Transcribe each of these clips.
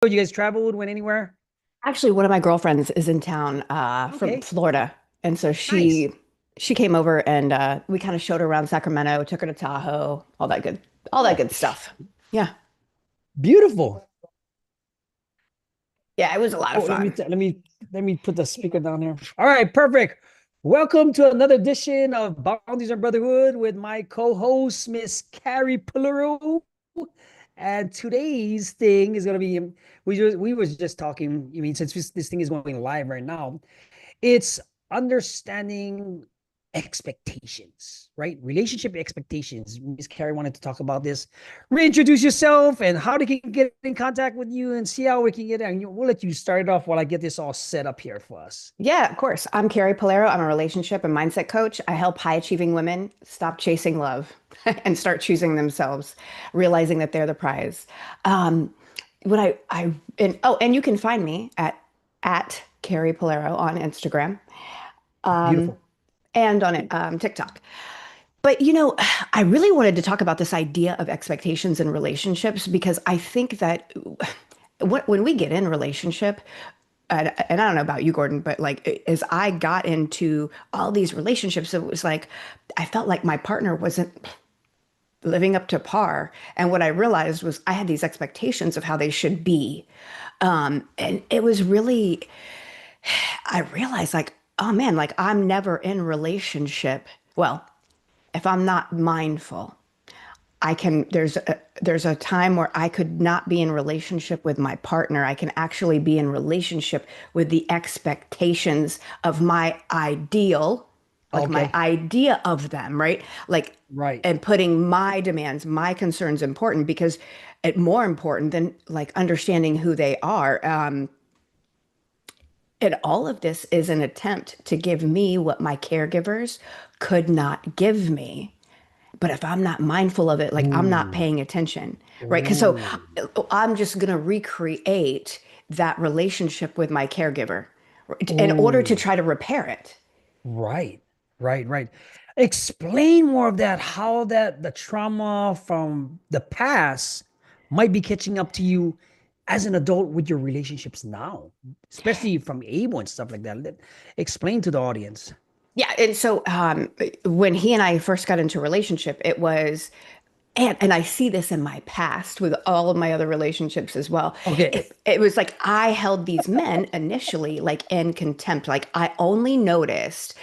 You guys traveled, went anywhere? Actually, one of my girlfriends is in town from Okay, Florida, and so nice. she came over and we kind of showed her around Sacramento, took her to Tahoe, all that Oh, good stuff. Yeah, beautiful. yeah, it was a lot Oh, of fun. let me put the speaker down here. All right, perfect. Welcome to another edition of Boundaries and Brotherhood with my co-host, Miss Carrie Pillaro. And today's thing is gonna be we was just talking. I mean, since this thing is going live right now, it's understanding expectations, right? Relationship expectations. Miss Carrie wanted to talk about this. Reintroduce yourself and how they can get in contact with you and see how we can get. And we'll let you start it off while I get this all set up here for us. Yeah, of course. I'm Carrie Polero. I'm a relationship and mindset coach. I help high achieving women stop chasing love and start choosing themselves, realizing that they're the prize. Um, what I and oh, and you can find me at Carrie Polero on Instagram. Um, Beautiful. and on it, TikTok. But I really wanted to talk about this idea of expectations in relationships because I think that when we get in relationship, and I don't know about you, Gordon, but like as I got into all these relationships, it was like I felt like my partner wasn't living up to par. And what I realized was I had these expectations of how they should be. And it was really, I realized like, oh man, like I'm never in relationship. Well, if I'm not mindful, there's a time where I could not be in relationship with my partner. I can actually be in relationship with the expectations of my ideal, like my Okay. idea of them, right? Like, Right. and putting my demands, my concerns important because it more important than like understanding who they are. And all of this is an attempt to give me what my caregivers could not give me. But if I'm not mindful of it, like I'm not Ooh. paying attention, right? Because so Ooh. I'm just going to recreate that relationship with my caregiver in order to Ooh. try to repair it. Right. Right. Right. Explain more of that, how that the trauma from the past might be catching up to you as an adult with your relationships now, especially from Abel and stuff like that. Explain to the audience. Yeah. And so when he and I first got into a relationship, it was, and I see this in my past with all of my other relationships as well. Okay. It was like I held these men initially like in contempt. Like I only noticed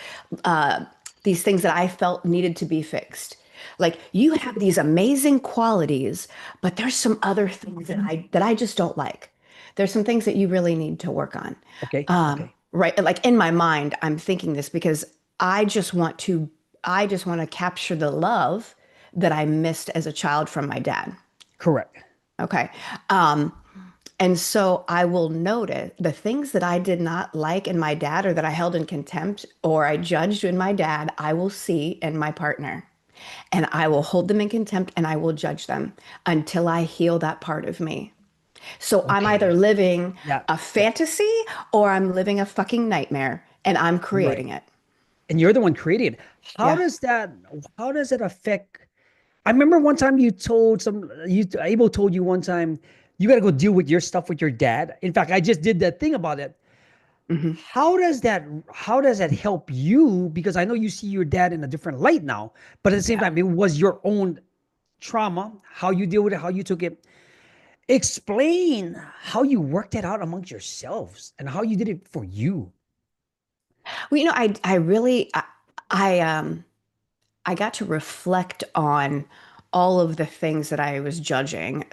uh, these things that I felt needed to be fixed. Like you have these amazing qualities, but there's some other things that I just don't like. There's some things that you really need to work on. Okay. Okay. Right. Like in my mind, I'm thinking this because I just want to, I just want to capture the love that I missed as a child from my dad. Correct. Okay. Um, and so I will notice the things that I did not like in my dad or that I held in contempt or I judged in my dad, I will see in my partner. And I will hold them in contempt and I will judge them until I heal that part of me. So I'm either Okay. living Yeah. a Yeah. fantasy or I'm living a fucking nightmare and I'm Right. creating it. And you're the one creating it. How Yeah. does that how does it affect? I remember one time you told some you Abel told you one time you got to go deal with your stuff with your dad. In fact, I just did that thing about it. Hmm. How does that help you? Because I know you see your dad in a different light now, but at the same Yeah. time, it was your own trauma, how you deal with it, how you took it. Explain how you worked it out amongst yourselves and how you did it for you. Well, I really, I I got to reflect on all of the things that I was judging,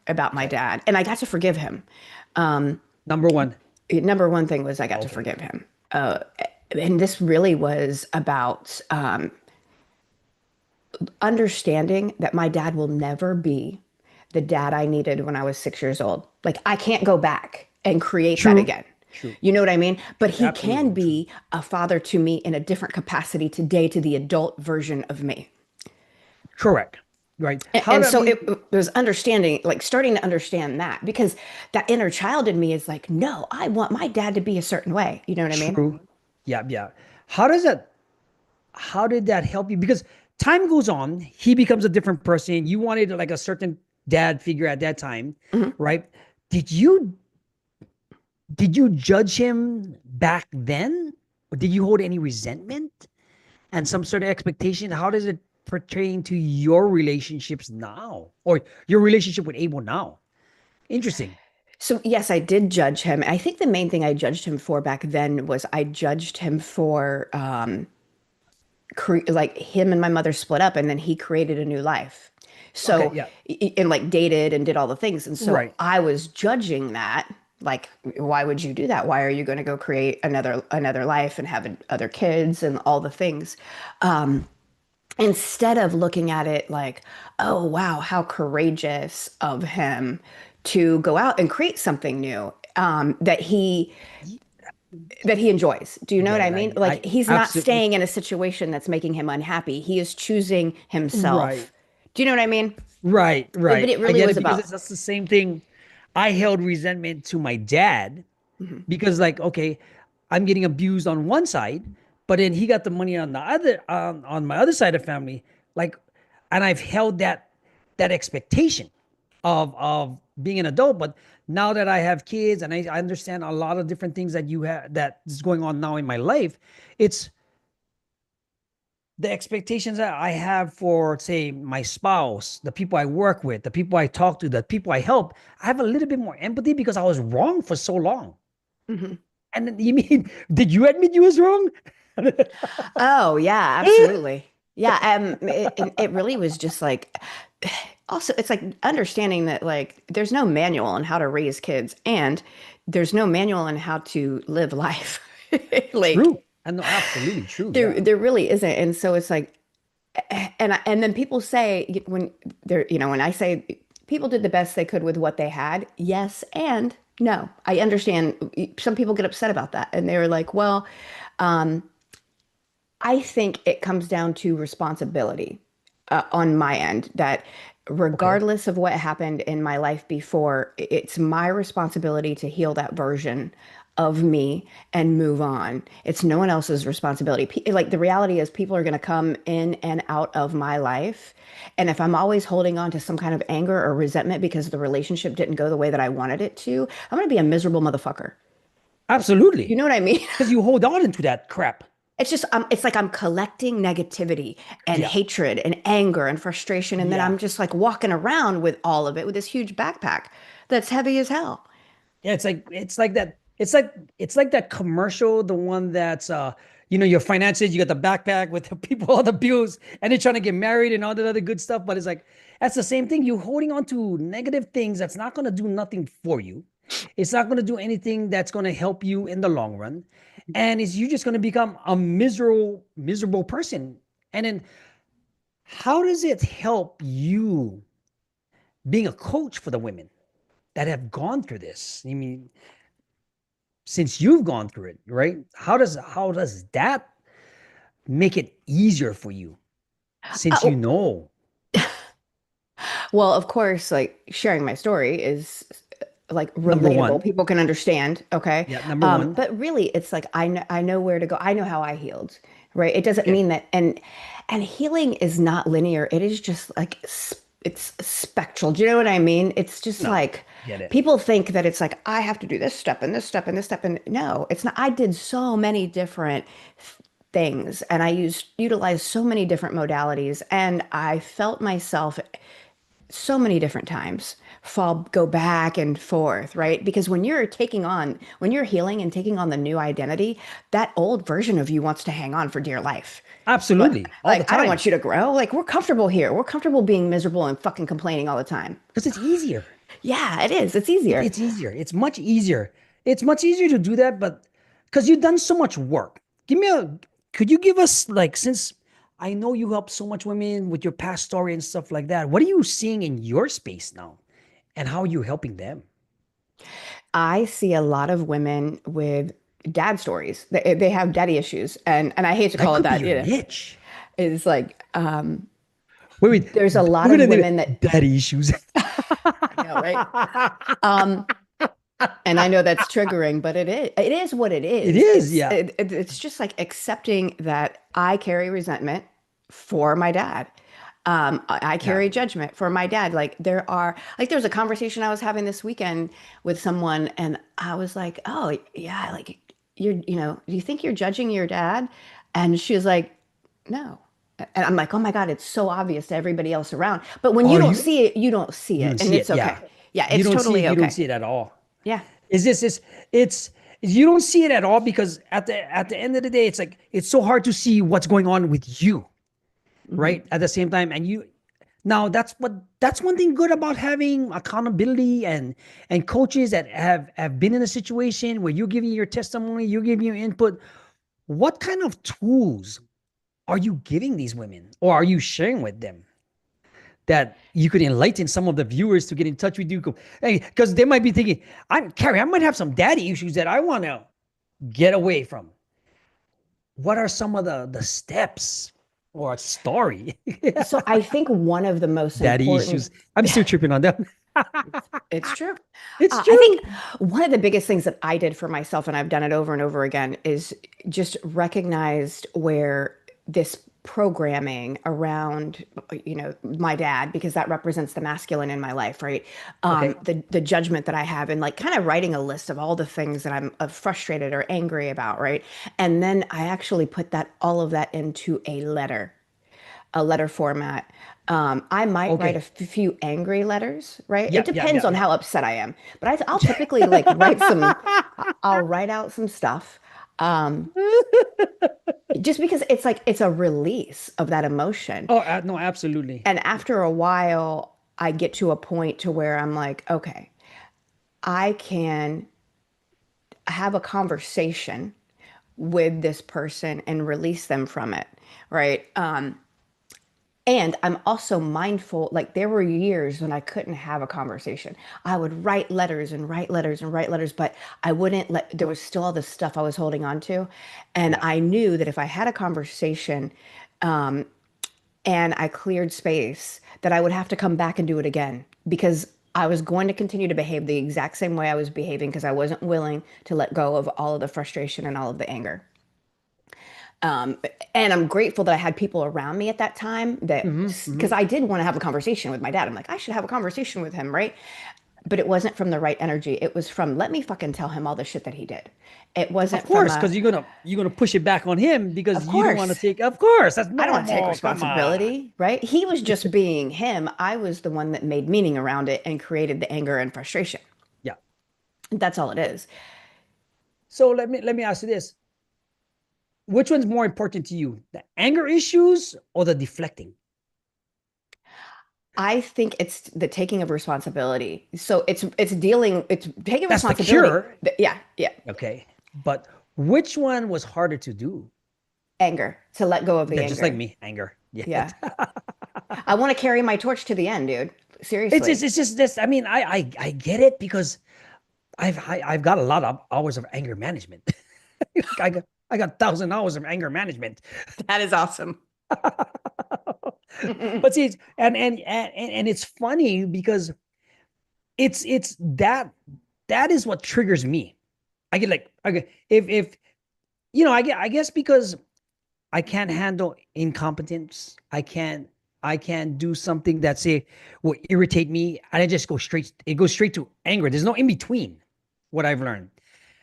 about my Okay. dad, and I got to forgive him. Um, Number one. Number one thing was I got to Okay. forgive him. And this really was about understanding that my dad will never be the dad I needed when I was 6 years old. Like, I can't go back and create that True. again. True. You know what I mean? But True. he can Absolutely true. be a father to me in a different capacity today to the adult version of me. Correct. Right. How And do I so mean? it was understanding, like starting to understand that because that inner child in me is like, no, I want my dad to be a certain way. You know what I mean? True. Yeah. Yeah. How does that? How did that help you? Because time goes on, he becomes a different person. You wanted like a certain dad figure at that time, Hmm. right? Did you did you judge him back then? Or did you hold any resentment and some sort of expectation? How does it pertain to your relationships now or your relationship with Abel now? Interesting. So yes, I did judge him. I think the main thing I judged him for back then was I judged him for like him and my mother split up and then he created a new life. Okay, So yeah. and like dated and did all the things. And so Right. I was judging that. Like, why would you do that? Why are you going to go create another life and have other kids and all the things? Instead of looking at it like, oh wow, how courageous of him to go out and create something new that he enjoys. Do you know what Get I it. mean? I Like he's not absolutely staying in a situation that's making him unhappy. He is choosing right. himself. Do you know what I mean? Right, But right. it I really get was it because about. it's that's the same thing. I held resentment to my dad Mhm. because like, okay, I'm getting abused on one side, but then he got the money on the other on my other side of family. Like, and I've held that expectation of being an adult. But now that I have kids and I understand a lot of different things that you have that is going on now in my life, it's the expectations that I have for, say, my spouse, the people I work with, the people I talk to, the people I help, I have a little bit more empathy because I was wrong for so long. Mhm. And then, you mean, did you admit you was wrong? Oh, yeah, absolutely. Yeah, it really was just like also it's like understanding that like there's no manual on how to raise kids and there's no manual on how to live life. Like True. I know, absolutely true. there Yeah. there really isn't. And so it's like and then people say when they're when I say people did the best they could with what they had, yes and no. I understand some people get upset about that and they're like, well, I think it comes down to responsibility on my end that Okay. regardless of what happened in my life before, it's my responsibility to heal that version of me and move on. It's no one else's responsibility. Like the reality is people are going to come in and out of my life. And if I'm always holding on to some kind of anger or resentment because the relationship didn't go the way that I wanted it to, I'm going to be a miserable motherfucker. You Absolutely. know what I mean? Because you hold on into that crap. It's just it's like I'm collecting negativity and Yeah. hatred and anger and frustration, and then Yeah. I'm just like walking around with all of it with this huge backpack that's heavy as hell. Yeah, it's like that. It's like that commercial, the one that's your finances, you got the backpack with the people, all the bills, and they're trying to get married and all that other good stuff. But it's like that's the same thing. You're holding on to negative things that's not gonna do nothing for you. It's not gonna do anything that's gonna help you in the long run. And it's you're just gonna become a miserable person. And then how does it help you being a coach for the women that have gone through this? I mean, since you've gone through it, right? How does that make it easier for you since you Oh, know? well, of course, like sharing my story is like Number relatable. one. People can understand, okay? Yeah, number one. But really, it's like I know where to go. I know how I healed, right? It doesn't Okay. mean that, and healing is not linear. It is just like it's spectral. Do you know what I mean? It's just No, like get it. people think that it's like I have to do this step and this step and this step, and no, it's not. I did so many different things, and I utilized so many different modalities, and I felt myself so many different times go back and forth, right? Because when you're healing and taking on the new identity, that old version of you wants to hang on for dear life. Absolutely. All the Like, I don't time. want you to grow. Like, we're comfortable here. We're comfortable being miserable and fucking complaining all the time. Because it's easier. Yeah, it is. It's It- easier. it's easier. It's much easier. It's much easier to do that, but because you've done so much work. Could you give us, like, since I know you help so much women with your past story and stuff like that, what are you seeing in your space now? And how are you helping them? I see a lot of women with dad stories. They have daddy issues. And I hate to That call it could be that, your niche. it's like, Wait, wait. there's a lot We're of gonna name women it that, daddy issues. I know, right? Um, And I know that's triggering, but it is what it It is. is, It's yeah. it's just like accepting that I carry resentment for my dad. I Yeah. carry judgment for my dad. There was a conversation I was having this weekend with someone, and I was like, oh, yeah, like do you think you're judging your dad? And she was like, no. And I'm like, oh my God, it's so obvious to everybody else around. But when you Or don't see it, you don't see you it, don't and see it's it. okay. Yeah. Yeah, You it's don't see it. totally You don't okay. see it at all. Yeah. Is this is it's you don't see it at all because at the end of the day, it's like it's so hard to see what's going on with you, Hmm. right? At the same time, and you now that's one thing good about having accountability and coaches that have been in a situation where you're giving your testimony, you're giving your input. What kind of tools are you giving these women, or are you sharing with them that you could enlighten some of the viewers to get in touch with you? Hey, because they might be thinking, I'm Carrie, I might have some daddy issues that I want to get away from. What are some of the steps or a story? So I think one of the most Daddy important, issues. I'm still tripping on them. it's true. It's I think true. one of the biggest things that I did for myself, and I've done it over and over again, is just recognized where this programming around, my dad, because that represents the masculine in my life, right? Okay. The judgment that I have, and like kind of writing a list of all the things that I'm frustrated or angry about, right? And then I actually put that all of that into a letter format. I might write a Okay. few angry letters, right? It Yeah. Yeah. depends Yeah. on Yeah. how upset I am. But I'll typically like I'll write out some stuff. Um, just because it's like it's a release of that emotion. Oh, no, absolutely. And after a while, I get to a point to where I'm like, okay, I can have a conversation with this person and release them from it, right? And I'm also mindful, like there were years when I couldn't have a conversation. I would write letters and write letters and write letters, but I wouldn't let, there was still all this stuff I was holding on to. And Yeah. I knew that if I had a conversation and I cleared space, that I would have to come back and do it again because I was going to continue to behave the exact same way I was behaving because I wasn't willing to let go of all of the frustration and all of the anger. Um, and I'm grateful that I had people around me at that time that, Hmm. because Hmm. I did want to have a conversation with my dad. I'm like, I should have a conversation with him, right? But it wasn't from the right energy. It was from, let me fucking tell him all the shit that he did. It Of wasn't from course, a, because you're gonna push it back on him because of you don't want to course, take. Of course, that's I don't want to take normal. Come on. responsibility, right? He was just being him. I was the one that made meaning around it and created the anger and frustration. Yeah. That's all it is. So let me ask you this: which one's more important to you, the anger issues or the deflecting? I think it's the taking of responsibility. So it's taking That's the responsibility. cure. Yeah, yeah. Okay, but which one was harder to do? Anger, to let go of the Yeah, just like anger. me, anger. Yeah. Yeah. I want to carry my torch to the end, dude. It's Seriously. it's just this. I mean, I get it because I've got a lot of hours of anger management. I got 1,000 hours of anger management. That is awesome. But see, and it's funny because it's that is what triggers me. I get like, okay, if I guess because I can't handle incompetence. I can't do something that say will irritate me, and I just go straight. It goes straight to anger. There's no in between. What I've learned.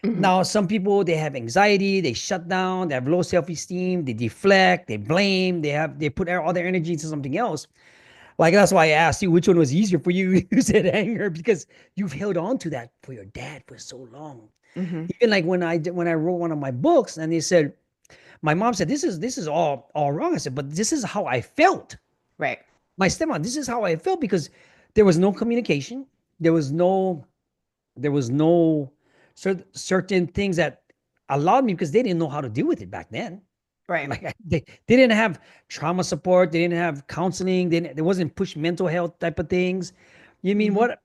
Mhm. Now, some people they have anxiety, they shut down, they have low self-esteem, they deflect, they blame, they put all their energy into something else. Like that's why I asked you which one was easier for you. You said anger because you've held on to that for your dad for so long. Mhm. Even like when I wrote one of my books, and they said my mom said this is all wrong. I said, but this is how I felt. Right. My stepmom, this is how I felt because there was no communication. There was no there was no certain things that allowed me because they didn't know how to deal with it back then. Right. Like they didn't have trauma support, they didn't have counseling, there wasn't push mental health type of things. You mean Mhm. what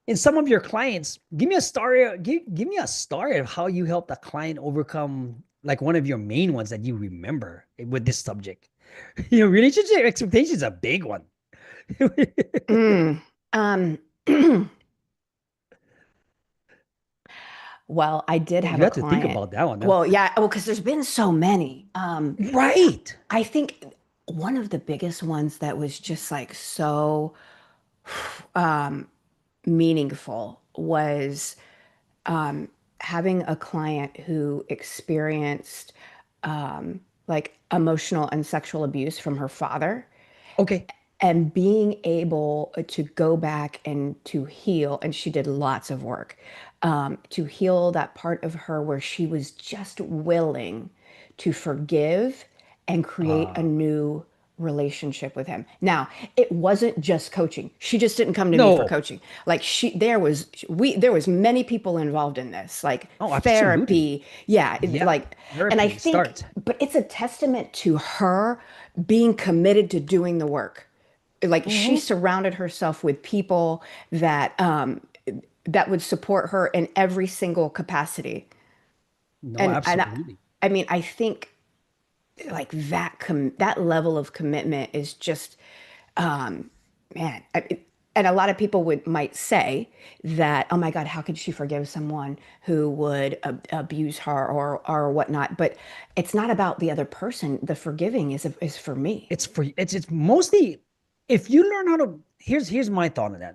in some of your clients, give me a story of how you helped a client overcome like one of your main ones that you remember with this subject. Relationship expectations is a big one. Mm. Um, well, I did have You a have to think client. about that one now. Well, yeah, well, because there's been so many. Right. I think. one of the biggest ones that was just like so um, meaningful was um, having a client who experienced like emotional and sexual abuse from her father Okay. and being able to go back and to heal. And she did lots of work to heal that part of her where she was just willing to forgive and create a Uh, new relationship with him. Now, it wasn't just coaching. She just didn't come to me for no. coaching. Like there was many people involved in this, like Oh, absolutely. therapy. Yeah, Yeah. like, and I Therapy think, start. but it's a testament to her being committed to doing the work. Like she Hmm. surrounded herself with people that that would support her in every single capacity. No, And absolutely. I mean, I think like that level of commitment is just man. And a lot of people would might say that, oh my God, how could she forgive someone who would abuse her or whatnot? But it's not about the other person. The forgiving is for me. It's mostly if you learn how to here's my thought on that.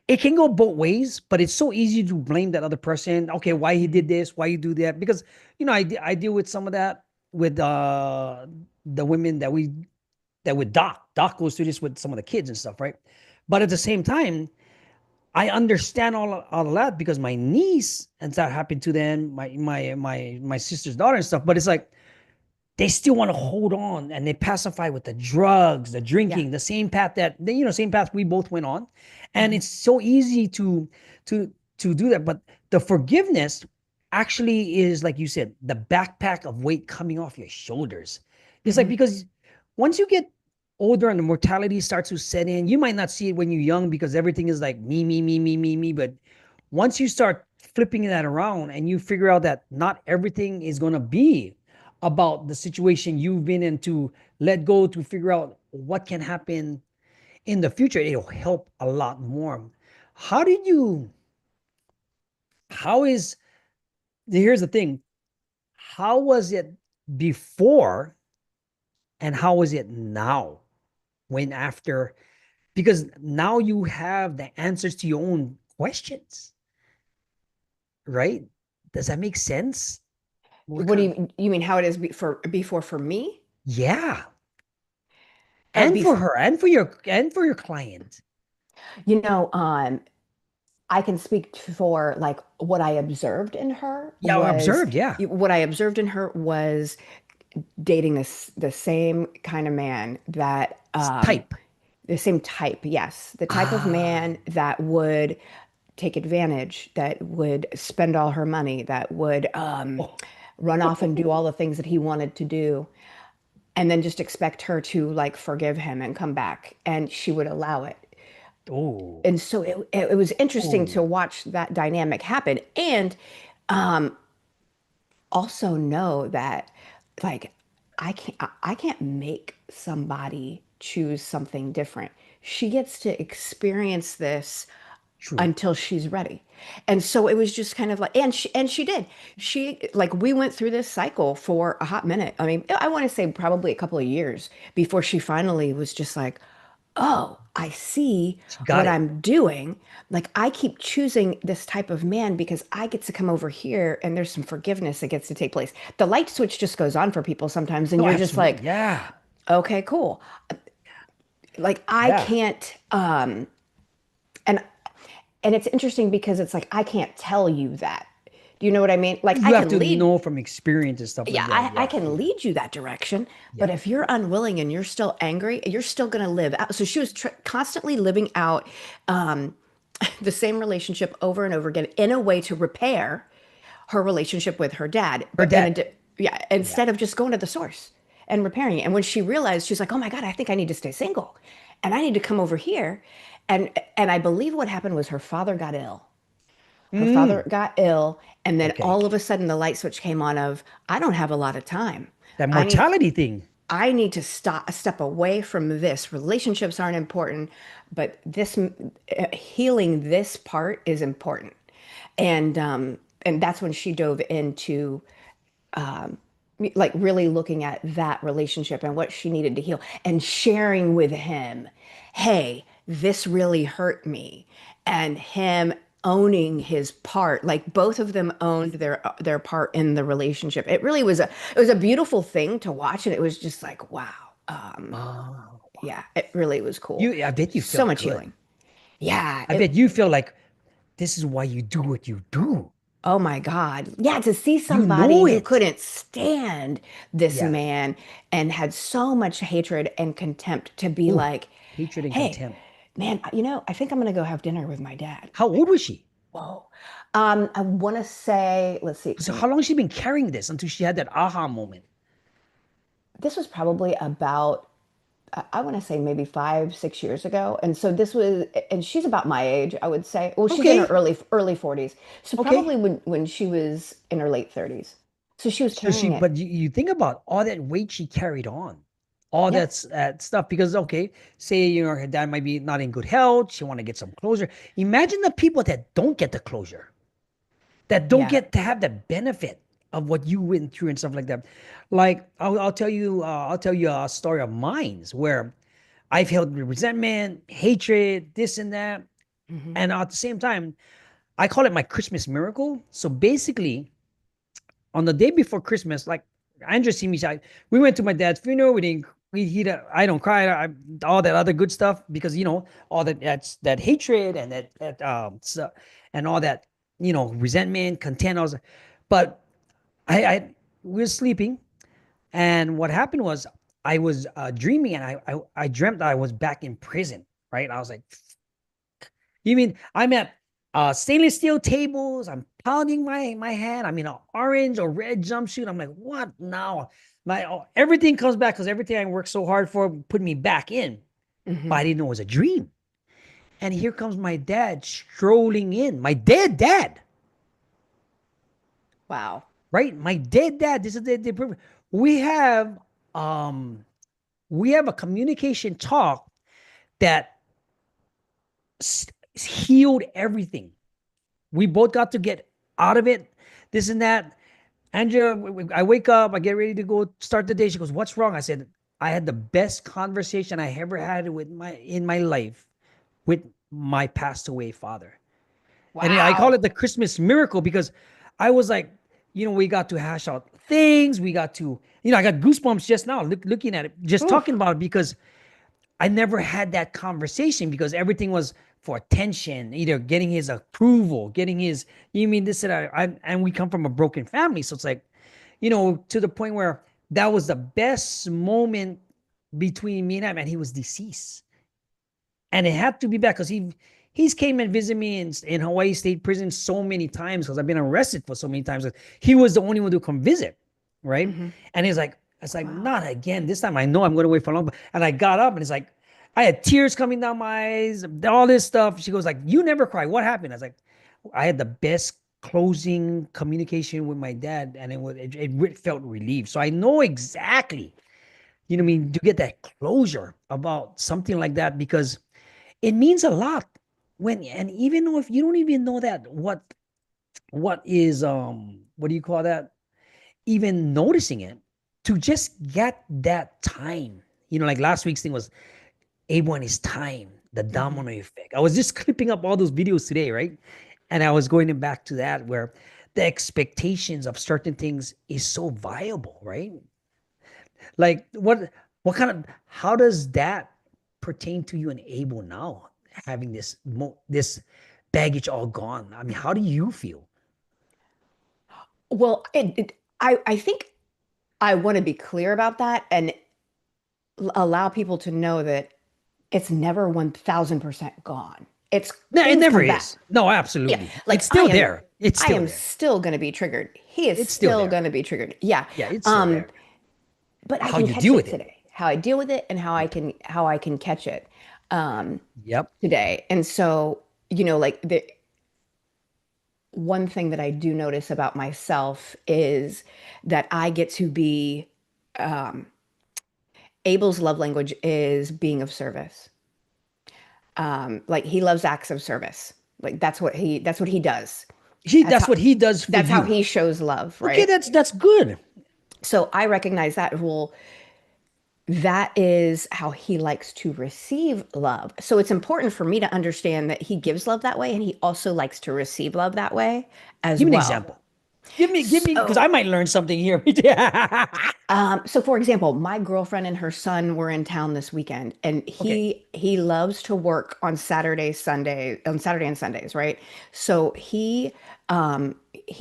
It can go both ways, but it's so easy to blame that other person. Okay, why he did this, why you do that? Because I deal with some of that with the women that with Doc goes through this with some of the kids and stuff, right? But at the same time, I understand all of that because my niece and that happened to them, my sister's daughter and stuff. But it's like they still want to hold on and they pacify with the drugs, the Yeah. drinking, the same path same path we both went on. And Mhm. it's so easy to to do that. But the forgiveness actually is, like you said, the backpack of weight coming off your shoulders. It's like Mhm. because once you get older and the mortality starts to set in, you might not see it when you're young because everything is like me, me, me, me, me, me. But once you start flipping that around and you figure out that not everything is going to be about the situation you've been in, to let go, to figure out what can happen in the future, it'll help a lot more. How did you, how is, here's the thing, how was it before and how is it now when after? Because now you have the answers to your own questions, right? Does that make sense? What What do kind of, you mean how it is for before for me? yeah. Oh, And for her and for your client. you know, I can speak for like what I observed in her Yeah, observed, yeah. dating the same kind of man that Type. the same type, yes, the type of Ah, man that would take advantage, that would spend all her money, that would oh, run off and do all the things that he wanted to do, and then just expect her to like forgive him and come back, and she would allow it. oh, And so it was interesting to oh, watch that dynamic happen and um, also know that like I can't make somebody choose something different. She gets to experience this true. until she's ready. And so it was just kind of like, and she did. She like we went through this cycle for a hot minute. I mean, I want to say probably a couple of years before she finally was just like, oh, I see She got what it. I'm doing. Like I keep choosing this type of man because I get to come over here and there's some forgiveness that gets to take place. The light switch just goes on for people sometimes, and No, you're just absolutely. like, Yeah. okay, cool. Like I Yeah. can't and and it's interesting because it's like I can't tell you that. Do you know what I mean? Like I You have can to lead, know from experience and stuff like yeah, that. I Yeah. can Yeah. lead you that direction, but Yeah. if you're unwilling and you're still angry, you're still going to live out. So she was constantly living out um, the same relationship over and over again in a way to repair her relationship with her dad, Her but dad. yeah, Yeah. instead of just going to the source and repairing it. And when she realized, she's like, "Oh my God, I think I need to stay single, and I need to come over here." And I believe what happened was her father got ill. Her father Mm. got ill, and then Okay. all of a sudden the light switch came on of I don't have a lot of time. That I need mortality thing. I need to step away from this. Relationships aren't important, but this healing this part is important. And that's when she dove into like really looking at that relationship and what she needed to heal and sharing with him, hey, this really hurt me. And him owning his part, like both of them owned their part in the relationship. It was a beautiful thing to watch, and it was just like, wow. Um, Oh, yeah, it really was cool. I bet you So felt much good. healing. Yeah, I bet you feel like this is why you do what you do. oh my God. Yeah, to see You somebody know who it. couldn't stand this Yeah. man and had so much hatred and contempt to be Oh, like, hatred and hey, contempt. man, I think I'm gonna go have dinner with my dad. How old was she? Whoa. I want to say, let's see, So how long has she been carrying this until she had that aha moment? this was probably about, I want to say maybe 5, 6 years ago. And so this was, and she's about my age, I would say. Well, she's in her Okay. early 40s. So Okay. probably when she was in her late 30s. So she was So she, carrying it. but you think about all that weight she carried on, all Yep. that stuff. Because okay, say her dad might be not in good health, she want to get some closure. Imagine the people that don't get the closure, that don't Yeah. get to have the benefit of what you went through and stuff like that. Like I'll tell you a story of mine where I've held resentment, hatred, this and that, Hmm. and at the same time, I call it my Christmas miracle. So basically, on the day before Christmas, like Andrew see me, we went to my dad's funeral. We didn't. I don't cry. All that other good stuff because all that hatred and and all that resentment, content. But I we were sleeping, and what happened was I was dreaming, and I dreamt that I was back in prison. Right? I was like, you mean I'm at stainless steel tables? I'm pounding my hand. I'm in an orange or red jumpsuit. I'm like, what now? Everything comes back because everything I worked so hard for put me back in. But Hmm. I didn't know it was a dream. And here comes my dad strolling in. My dead dad, Wow. right? My dead dad. This is we have um we have a communication talk that healed everything. We both got to get out of it, this and that. Andrea, I wake up, I get ready to go start the day. She goes, "What's wrong?" I said, "I had the best conversation I ever had with my life with my passed away father." And I call Wow. it the Christmas miracle because I was like, we got to hash out things. We got to, I got goosebumps just now looking at it, just talking Oof. about it because I never had that conversation because everything was for attention, either getting his approval, getting his, you mean this and that. And we come from a broken family. So it's like, to the point where that was the best moment between me and him, and he was deceased. And it had to be back because he's came and visited me in Hawaii State Prison so many times because I've been arrested for so many times. He was the only one to come visit, right? Hmm. And he's like, it's like, Wow. not again. This time I know I'm going to wait for long. And I got up and it's like, I had tears coming down my eyes, all this stuff. She goes like, you never cry. What happened? I was like, I had the best closing communication with my dad, and it felt relieved. So I know exactly, what I mean, to get that closure about something like that because it means a lot and even though if you don't even know that what is what do you call that, even noticing it, to just get that time, like last week's thing was Abel and his time, the Hmm. domino effect. I was just clipping up all those videos today, right? And I was going back to that where the expectations of certain things is so viable, right? Like what kind of how does that pertain to you and Abel now, having this baggage all gone? I mean, how do you feel? Well, I think I want to be clear about that and allow people to know that it's never 1000% gone. It's No, it things never come back. is. No, Yeah, absolutely. It's like still there. It's I still am there. still going to be triggered. He is It's still still there. going to be triggered. Yeah. Yeah, it's still Um, there. but I How can you catch deal it with it. today. How I deal with it and Yeah. how I can catch it um Yep. today. And so, like the one thing that I do notice about myself is that I get to be um Abel's love language is being of service. Like he loves acts of service. Like that's what he does. That's That's how what he does for that's how you. he shows love, Okay, right? that's good. So I recognize that, well, that is how he likes to receive love. So it's important for me to understand that he gives love that way and he also likes to receive love that way as Give me an well. example. Give me, because I So, might learn something here. Yeah. so for example, my girlfriend and her son were in town this weekend, and Okay. he loves to work on Saturday and Sundays, right? So he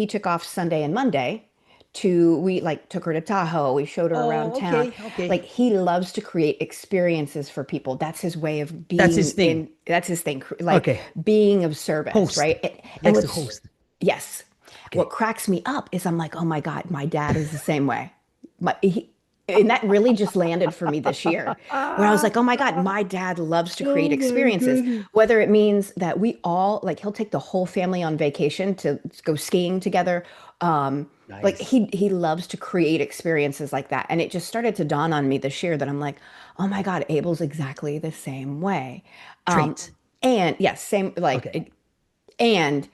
took off Sunday and Monday to we like took her to Tahoe. We showed her around Oh, town. okay. Okay. Like he loves to create experiences for people. That's his way of That's his being thing. in. That's his thing, like Okay. being of service, Host. right? He And likes to what's host. yes, what Okay. cracks me up is I'm like, oh my God, my dad is the same way. And that really just landed for me this year, where I was like, oh my God, my dad loves to create Oh my experiences. goodness. Whether it means that we all, like, he'll take the whole family on vacation to go skiing together. Like Nice. he loves to create experiences like that. And it just started to dawn on me this year that I'm like, oh my God, Abel's exactly the same way. Um, Trait. and yes, same, Okay. and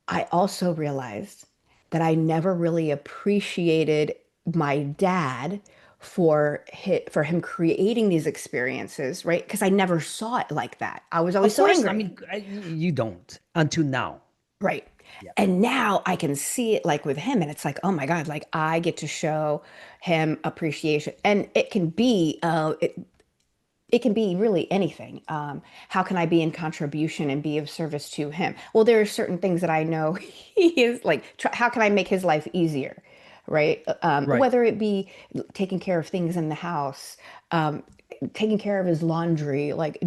I also realized that I never really appreciated my dad for him creating these experiences, right? Because I never saw it like that. I was always Of so course, I angry, mean, you don't until now. right? Yeah. And now I can see it like with him, and it's like, oh my God, like I get to show him appreciation, and it can be really anything. How can I be in contribution and be of service to him? Well, there are certain things that I know he is like, how can I make his life easier? Right? Right. Whether it be taking care of things in the house, um, taking care of his laundry, like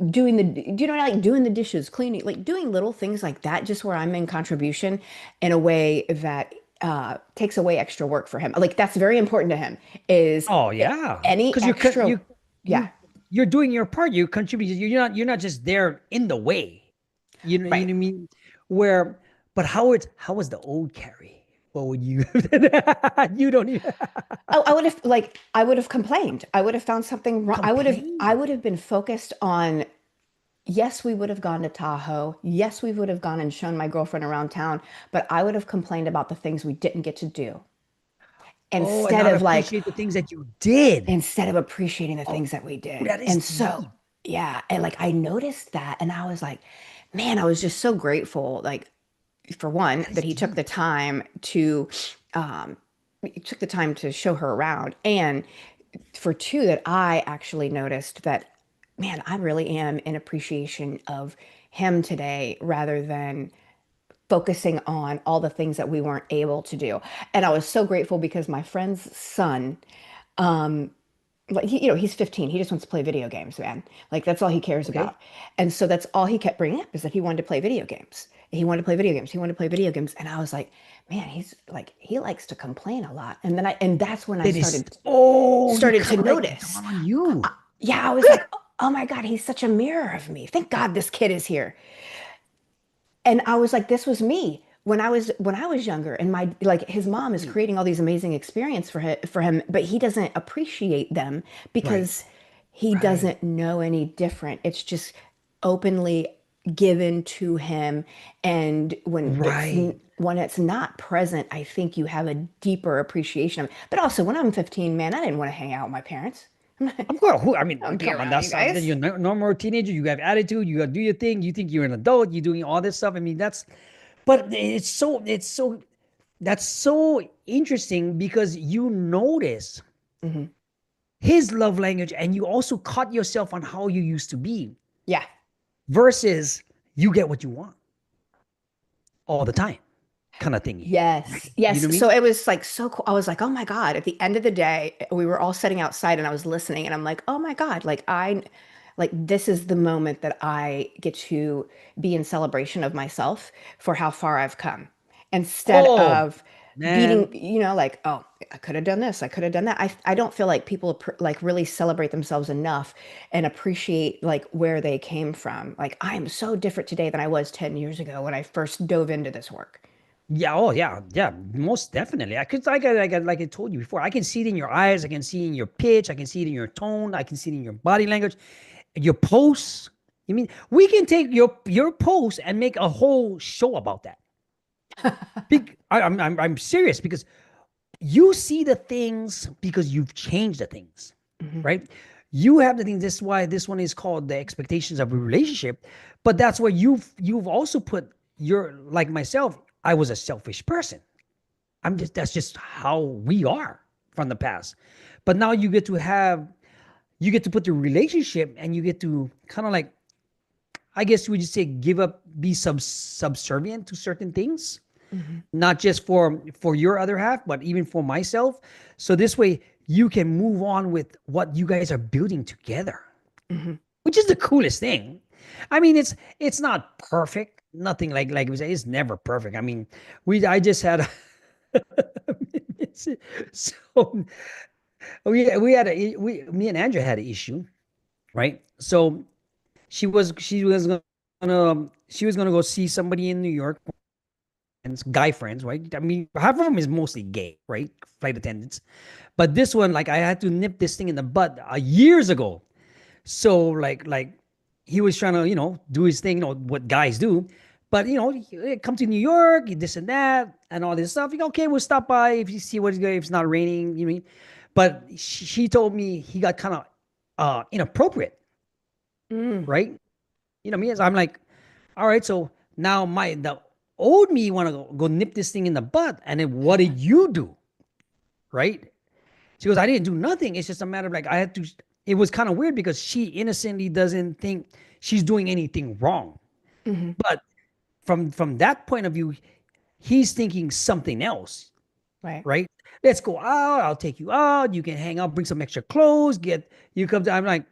doing do you know, like doing the dishes, cleaning, like doing little things like that, just where I'm in contribution in a way that takes away extra work for him. Like that's very important to him is Oh yeah, any because extra, yeah, you're doing your part. You contribute. You're not just there in the way. You right. know what I mean? Where, but how was the old Carrie? What would you? You don't even Oh, I would have complained. I would have found something wrong. I complain. would have been focused on, yes, we would have gone to Tahoe. Yes, we would have gone and shown my girlfriend around town, but I would have complained about the things we didn't get to do Oh, and instead not of like appreciate the things that you did. instead of appreciating the Oh, things that we did. that is And so, deep. yeah, and like I noticed that and I was like, man, I was just so grateful, like for one, That is that deep. um he took the time to show her around, and for two, that I actually noticed that, man, I really am in appreciation of him today rather than focusing on all the things that we weren't able to do. And I was so grateful because my friend's son, like he's 15. He just wants to play video games, man. Like that's all he cares Okay. about. And so that's all he kept bringing up is that he wanted to play video games. He wanted to play video games. He wanted to play video games. And I was like, man, he's like he likes to complain a lot. And that's when I It is. Oh, he started to kind of like notice. dawn on you. Yeah, I was like, oh my God, he's such a mirror of me. Thank God this kid is here. And I was like, this was me when I was younger, and my like his mom is Mm. creating all these amazing experience for him, but he doesn't appreciate them Right. because he Right. doesn't know any different. It's just openly given to him, and Right. when it's not present, I think you have a deeper appreciation of it. But also, when I'm 15, man, I didn't want to hang out with my parents. Of course. I I mean, don't be come on. around you That's not. Then guys. you're a normal teenager. You have attitude. You gotta do your thing. You think you're an adult. You're doing all this stuff. I mean, that's. But it's so. That's so interesting because you notice Hmm. his love language, and you also caught yourself on how you used to be Yeah. versus you get what you want all the time, kind of thingy. Yes, Right? You know yes. what I So mean? it was like so cool. I was like, oh my God. At the end of the day, we were all sitting outside and I was listening and I'm like, oh my God, like this is the moment that I get to be in celebration of myself for how far I've come. Instead Oh of man, beating, like, oh, I could have done this, I could have done that. I don't feel like people like really celebrate themselves enough and appreciate like where they came from. Like I am so different today than I was 10 years ago when I first dove into this work. yeah, oh yeah, yeah, most definitely. I could, like I told you before, I can see it in your eyes, I can see it in your pitch, I can see it in your tone, I can see it in your body language, your posts. You mean we can take your posts and make a whole show about that? I'm serious because you see the things because you've changed the things, Mhm. right? You have the things. This is why this one is called the expectations of a relationship. But that's where you've also put your, like myself. I was a selfish person. I'm just, that's just how we are from the past. But now you get to put the relationship, and you get to kind of like, I guess we just say, give up, be subservient to certain things, Mhm. not just for your other half, but even for myself. So this way you can move on with what you guys are building together, Mhm. which is the coolest thing. I mean, it's not perfect. Nothing like we say, it's never perfect. I mean, I just had so we had a we me and Andrea had an issue, right? So she was gonna go see somebody in New York, and guy friends, right? I mean, half of them is mostly gay, right? Flight attendants. But this one, like, I had to nip this thing in the bud years ago. So like he was trying to, do his thing, what guys do. But come to New York, this and that, and all this stuff. Okay, we'll stop by if you see what's good, if it's not raining, you mean. But she told me he got kind of inappropriate, Mm. right? You know me, so I'm like, all right, so now the old me want to go nip this thing in the butt, and then what did you do, right? She goes, I didn't do nothing. It's just a matter of, like, I had to. It was kind of weird because she innocently doesn't think she's doing anything wrong, Mhm. but from that point of view, he's thinking something else, Right. right? Let's go out. I'll take you out. You can hang out, bring some extra clothes. Get you come to. I'm like,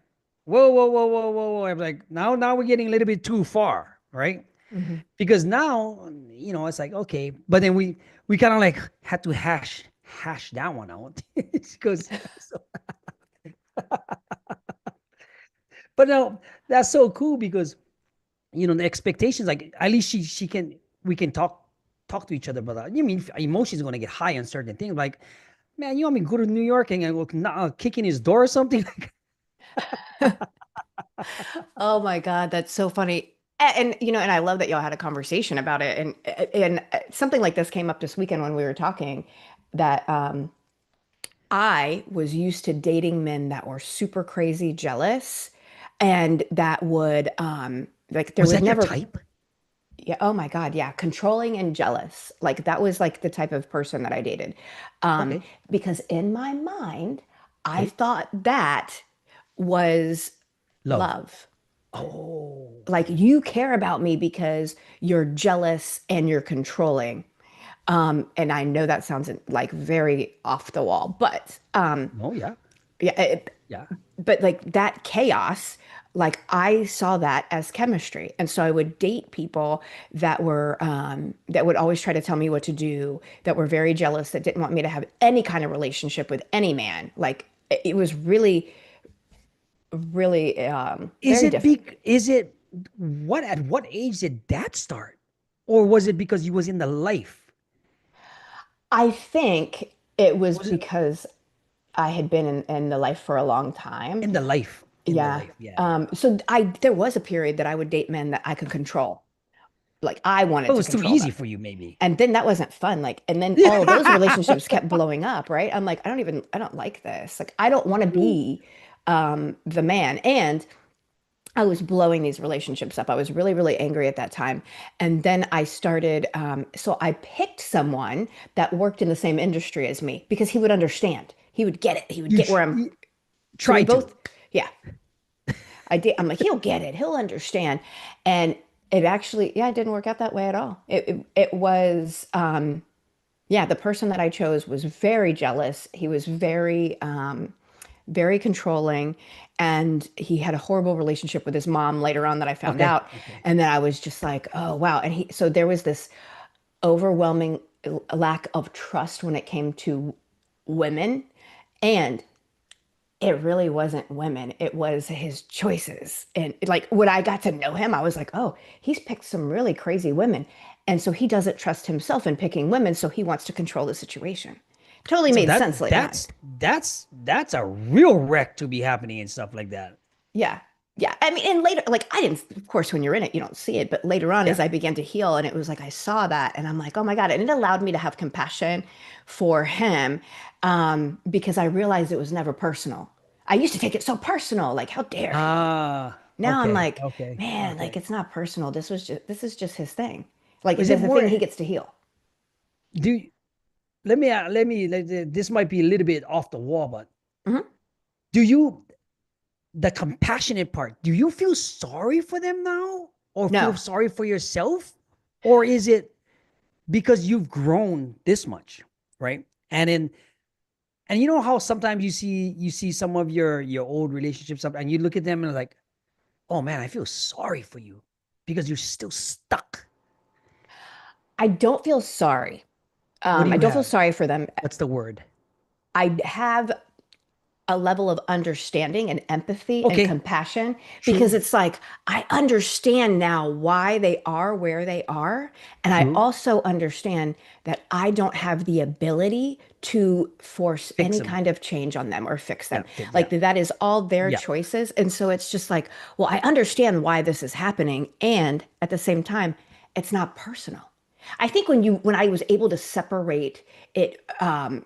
whoa, whoa, whoa, whoa, whoa, whoa. I'm like, now we're getting a little bit too far, right? Mhm. Because now, it's like, okay, but then we kind of like had to hash that one out. Because so, but no, that's so cool because the expectations, like, at least she can we can talk to each other about that. You mean emotions are going to get high on certain things, like, man, you want me to go to New York and go kick in his door or something? Oh my God, that's so funny. And and I love that y'all had a conversation about it. And something like this came up this weekend when we were talking that I was used to dating men that were super crazy jealous and that would like there Was was that your never type? yeah, oh my God, yeah, controlling and jealous. Like that was like the type of person that I dated. Um Okay, because in my mind, I okay, thought that was love. love. Oh, Like you care about me because you're jealous and you're controlling. And I know that sounds like very off the wall, but no, yeah, yeah, yeah. but like that chaos, like I saw that as chemistry. And so I would date people that were that would always try to tell me what to do, that were very jealous, that didn't want me to have any kind of relationship with any man. Like it was really, really Is very it different. big? Is it what at what age did that start, or was it because you was in the life? I think it was Was it because I had been in the life for a long time. in the life? In the Yeah. life, yeah, yeah. So I there was a period that I would date men that I could control. Like I It wanted to was too control easy them. for you, maybe. And then that wasn't fun. Like, and then all of those relationships kept blowing up, right? I'm like, I don't like this. Like, I don't want to be the man. And I was blowing these relationships up. I was really, really angry at that time. And then I started, so I picked someone that worked in the same industry as me because he would understand. He would get it. He would get where I'm. You So try we to. both, yeah, I did. I'm like, he'll get it. He'll understand. And it actually, yeah, it didn't work out that way at all. It was, yeah, the person that I chose was very jealous. He was very, very controlling, and he had a horrible relationship with his mom later on that I found Okay, out. okay. And then I was just like, oh wow. And so there was this overwhelming lack of trust when it came to women, and it really wasn't women. It was his choices. And like when I got to know him, I was like, oh, he's picked some really crazy women. And so he doesn't trust himself in picking women, so he wants to control the situation. Totally So made that sense later on. that's that's a real wreck to be happening and stuff like that. Yeah. Yeah. I mean, and later, like I didn't, of course, when you're in it, you don't see it. But later on, as Yeah. I began to heal, and it was like I saw that, and I'm like, oh my God. And it allowed me to have compassion for him, because I realized it was never personal. I used to take it so personal, like, how dare he? Ah, Now I'm okay, like, okay, man, like okay. it's not personal. This is just his thing. Like Is it the thing more? he gets to heal. Do this might be a little bit off the wall, but Mhm. do you the compassionate part? Do you feel sorry for them now, or feel No, sorry for yourself, or is it because you've grown this much, right? And you know how sometimes you see some of your old relationships up, and you look at them and like, oh man, I feel sorry for you because you're still stuck. I don't feel sorry. What do I you don't feel have? sorry for them. What's the word? I have a level of understanding and empathy and Okay, compassion because true, it's like I understand now why they are where they are. And I true. also understand that I don't have the ability to force Fix any them. kind of change on them or fix Yeah, them. yeah, Like that is all their yeah. choices. And so it's just like, well, I understand why this is happening. And at the same time, it's not personal. I think when I was able to separate it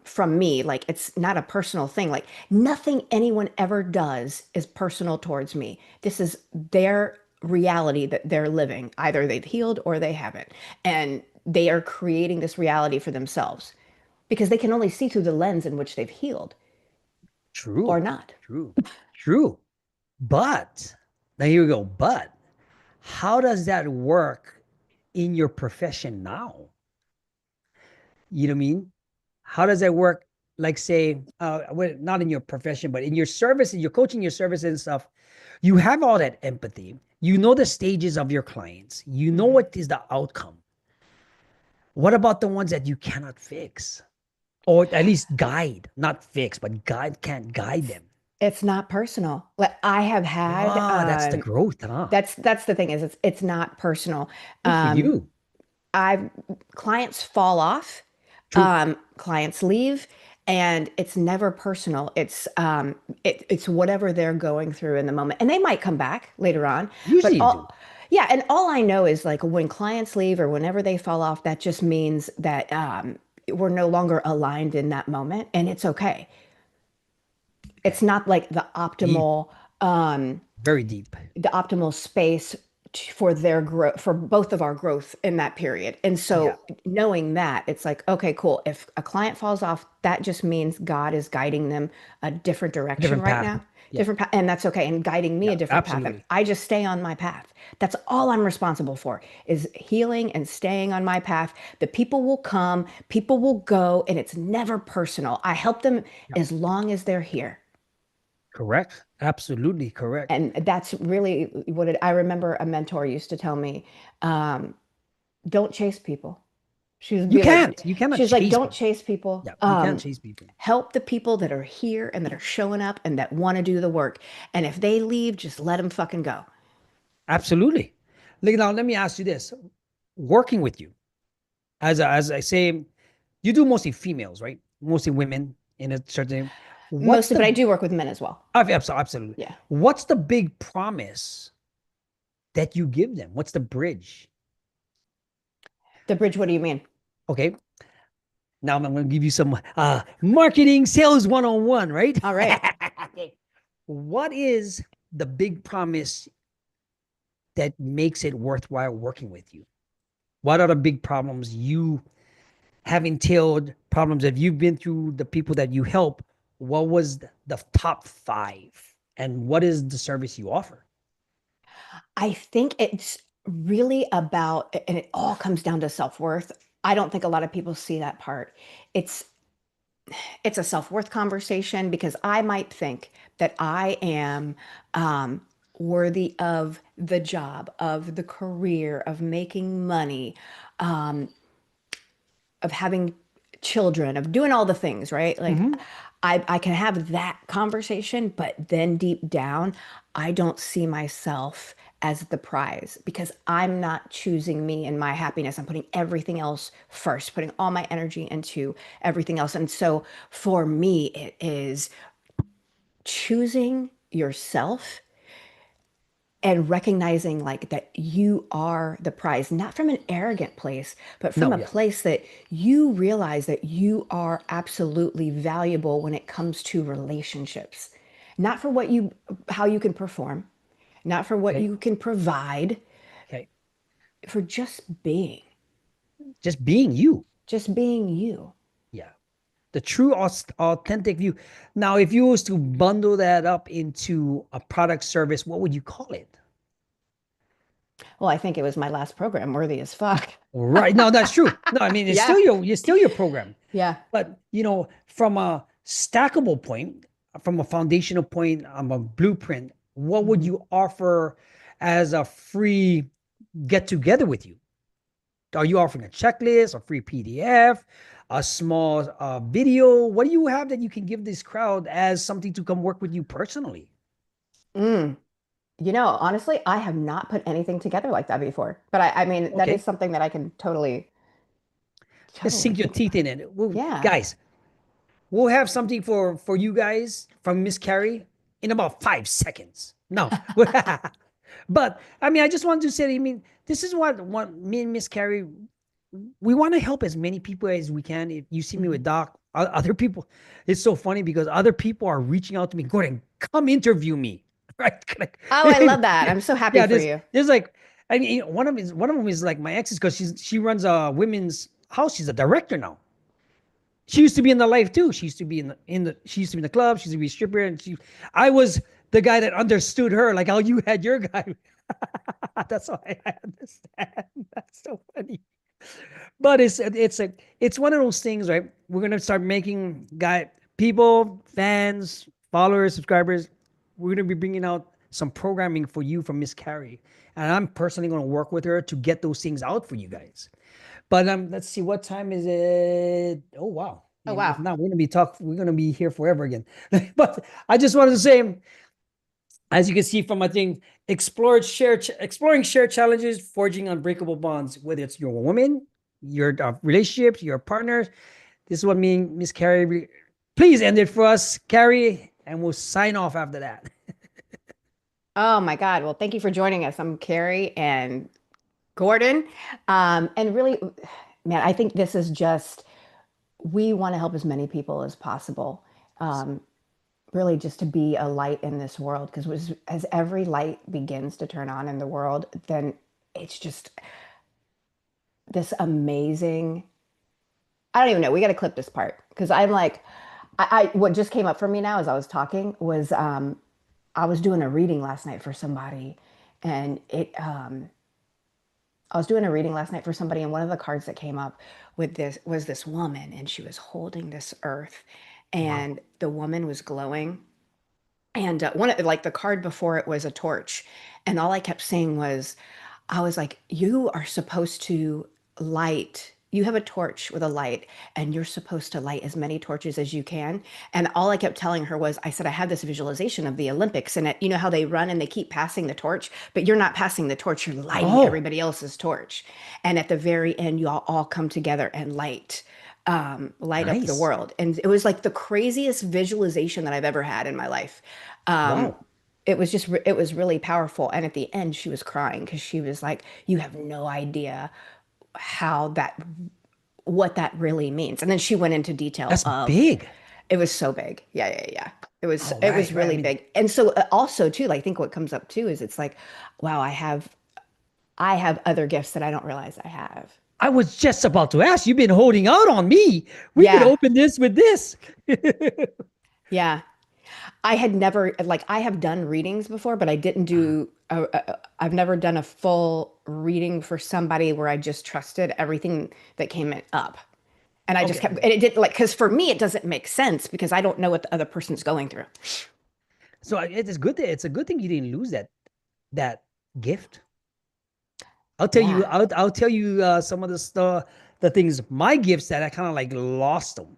from me, like it's not a personal thing. Like nothing anyone ever does is personal towards me. This is their reality that they're living. Either they've healed or they haven't, and they are creating this reality for themselves because they can only see through the lens in which they've healed or True, not. true, true. But now here we go. But how does that work in your profession now? You know what I mean? How does that work? Like, say, well, not in your profession, but in your service, in your coaching, your service and stuff, you have all that empathy. You know the stages of your clients. You know Mhm. what is the outcome. What about the ones that you cannot fix, or at least guide, not fix, but guide can't guide them? It's not personal. Like I have had, Ah, that's the growth, huh? that's the thing is it's not personal. Good for Um, you. I've clients fall off, True. clients leave, and it's never personal. It's whatever they're going through in the moment, and they might come back later on. But Usually you do. all yeah, and all I know is like when clients leave or whenever they fall off, that just means that we're no longer aligned in that moment, and it's okay. It's Okay. not like Deep, um, very deep. the optimal space for their growth, for both of our growth in that period. And Yeah. so knowing that, it's like, okay, cool. If a client falls off, that just means God is guiding them a different direction Different right path. now. Yeah. Different path, and that's okay. And guiding me Yeah. a different path. And Absolutely. I just stay on my path. That's all I'm responsible for is healing and staying on my path. The people will come, people will go, and it's never personal. I help them Yeah. as long as they're here. Correct. Absolutely correct. And that's really what I remember a mentor used to tell me, um, don't chase people. She would You be like, can't. You cannot she's like, chase don't people. chase people. Yeah. You can't chase people. Help the people that are here and that are showing up and that want to do the work. And if they leave, just let them fucking go. Absolutely. Look now, let me ask you this. Working with you, as I say, you do mostly females, right? Mostly women in a certain what's Mostly, but I the do work with men as well. absolutely. Yeah. What's the big promise that you give them? What's the bridge? The bridge, what do you mean? Okay. Now I'm going to give you some marketing sales 101, right? All right. Okay. What is the big promise that makes it worthwhile working with you? What are the big problems you have entailed, problems that you've been through, the people that you help? What was the top five? And what is the service you offer? I think it's really about, and it all comes down to self-worth. I don't think a lot of people see that part. It's it's a self-worth conversation because I might think that I am worthy of the job, of the career, of making money, um, of having children, of doing all the things, right? Like Mm-hmm. I can have that conversation, but then deep down, I don't see myself as the prize because I'm not choosing me and my happiness. I'm putting everything else first, putting all my energy into everything else. And so for me, it is choosing yourself and recognizing like that you are the prize, not from an arrogant place, but from No, a yeah. place that you realize that you are absolutely valuable when it comes to relationships. Not for what you, how you can perform, not for what Okay. you can provide, Okay. for Just being you. just being you. Yeah. The true authentic view. Now, if you was to bundle that up into a product service, what would you call it? Well, I think it was my last program, Worthy as Fuck. Right. No, that's true. No, I mean Yeah. it's still your program. Yeah. But from a stackable point, from a foundational point, a blueprint, what would Mhm. you offer as a free get together with you? Are you offering a checklist, a free PDF, a small video? What do you have that you can give this crowd as something to come work with you personally? Mm. Honestly, I have not put anything together like that before. But I mean, that is Okay, something that I can totally, just totally sink your think teeth about. in it. Well, Yeah. guys, we'll have something for you guys from Miss Carrie in about 5 seconds. No, but I mean, I just wanted to say, I mean, this is what me and Miss Carrie, we want to help as many people as we can. If you see me Mhm. with Doc, other people, it's so funny because other people are reaching out to me, Gordon, come interview me, right? Like, Oh, I love that. I'm so happy yeah, for you. there's like, I mean, one of them is like my ex's because she runs a women's house. She's a director now. She used to be in the life too. She used to be she used to be in the club. She used to be a stripper, and I was the guy that understood her, like how you had your guy. That's why I understand. That's so funny. But it's one of those things, right? We're gonna start making people, fans, followers, subscribers. We're gonna be bringing out some programming for you from Miss Carrie, and I'm personally gonna work with her to get those things out for you guys. But let's see, what time is it? Oh wow. Oh, And if wow. not, we're gonna be here forever again. But I just wanted to say, as you can see from my thing, exploring shared challenges, forging unbreakable bonds, whether it's your woman, your relationships, your partners. This is what me and Miss Carrie. Please end it for us, Carrie, and we'll sign off after that. Oh my God. Well, thank you for joining us. I'm Carrie and Gordon. And really, man, I think this is just, we want to help as many people as possible. Um, really just to be a light in this world because as every light begins to turn on in the world, then it's just this amazing. I don't even know. We got to clip this part because I'm like, what just came up for me now as I was talking was I was doing a reading last night for somebody, and I was doing a reading last night for somebody, and one of the cards that came up with this was this woman, and she was holding this earth, Wow. and the woman was glowing. And like the card before it was a torch. And all I kept saying was, I was like, you are supposed to light. You have a torch with a light, and you're supposed to light as many torches as you can. And all I kept telling her was, I said, I have this visualization of the Olympics, and you know how they run and they keep passing the torch, but you're not passing the torch, you're lighting Oh, everybody else's torch. And at the very end, you all come together and light up the nice. world. And it was like the craziest visualization that I've ever had in my life. Um, Wow. it was it was really powerful. And at the end, she was crying because she was like, you have no idea how that, what that really means. And then she went into detail That's of, big. it was so big. Yeah, yeah, yeah. Oh, It was right, right. I really mean, big. And so also too, like, I think what comes up too is it's like, wow, I have other gifts that I don't realize I have. I was just about to ask. You've been holding out on me. We could Yeah. open this with this. Yeah. I had never like I have done readings before, but I didn't do I've never done a full reading for somebody where I just trusted everything that came up. And I just Okay, kept okay. and it did like because for me it doesn't make sense because I don't know what the other person's going through. So it's good. It's a good thing you didn't lose that gift. I'll tell you. Yeah. I'll tell you some of the things, my gifts that I kind of like lost them.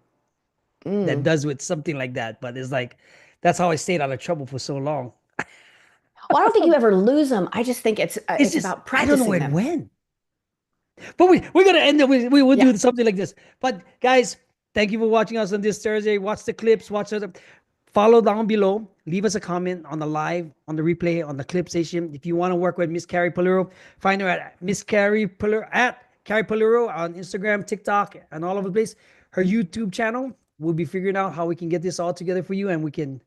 That Mm. does with something like that, but it's like that's how I stayed out of trouble for so long. Well, I don't think you ever lose them. I just think It's it's just about I don't know practicing it them. when. But we're gonna end it. We will Yeah. do something like this. But guys, thank you for watching us on this Thursday. Watch the clips. Watch the follow down below. Leave us a comment on the live, on the replay, on the clip station. If you want to work with Miss Carrie Polero, find her at Miss Carrie Polero at Carrie Polero on Instagram, TikTok, and all over the place. Her YouTube channel. We'll be figuring out how we can get this all together for you, and we can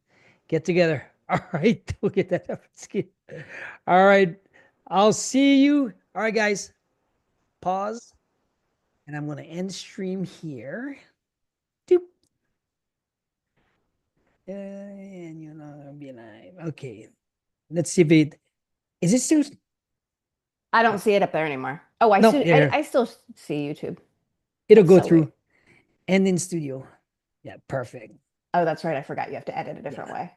get together. All right, we'll get that up. All right, I'll see you. All right, guys. Pause, and I'm gonna end stream here. Doop. And you're not gonna be live. Okay, let's see if it is it still. I don't see it up there anymore. Oh, No, yeah, I still see YouTube. it'll That's go so through. weird. End in studio. Yeah, perfect. Oh, that's right. I forgot you have to edit a Yeah. different way.